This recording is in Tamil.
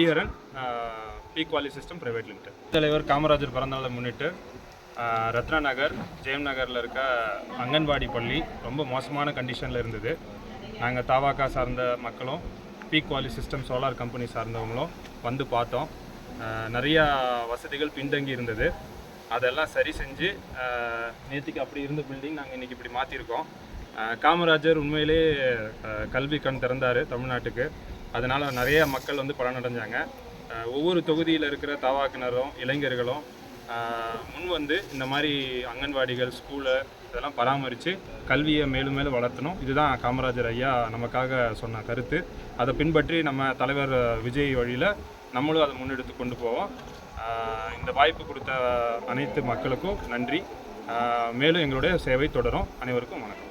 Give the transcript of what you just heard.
Hariharan, B quality system private limited. தலைவர் காமராஜர் பிறந்தநாளை முன்னிட்டு ரத்னா நகர், ஜெயம் நகரில் இருக்க அங்கன்வாடி பள்ளி ரொம்ப மோசமான கண்டிஷனில் இருந்தது. நாங்கள் தாவாக்கா சார்ந்த மக்களும் B quality system solar company சார்ந்தவங்களும் வந்து பார்த்தோம். நிறையா வசதிகள் பின்தங்கி இருந்தது. அதெல்லாம் சரி செஞ்சு நேற்றுக்கு அப்படி இருந்த பில்டிங் நாங்கள் இன்றைக்கி இப்படி மாற்றிருக்கோம். காமராஜர் உண்மையிலே கல்வி கண் திறந்தார் தமிழ்நாட்டுக்கு. அதனால் நிறைய மக்கள் வந்து பலனடைஞ்சாங்க. ஒவ்வொரு தொகுதியில் இருக்கிற தாவாக்கினரும் இளைஞர்களும் முன் வந்து இந்த மாதிரி அங்கன்வாடிகள், ஸ்கூலு இதெல்லாம் பராமரித்து கல்வியை மேலும் மேலும் வளர்த்தணும். இதுதான் காமராஜர் ஐயா நமக்காக சொன்ன கருத்து. அதை பின்பற்றி நம்ம தலைவர் விஜய் வழியில் நம்மளும் அதை முன்னெடுத்து கொண்டு போவோம். இந்த வாய்ப்பு கொடுத்த அனைத்து மக்களுக்கும் நன்றி. மேலும் எங்களுடைய சேவை தொடரும். அனைவருக்கும் வணக்கம்.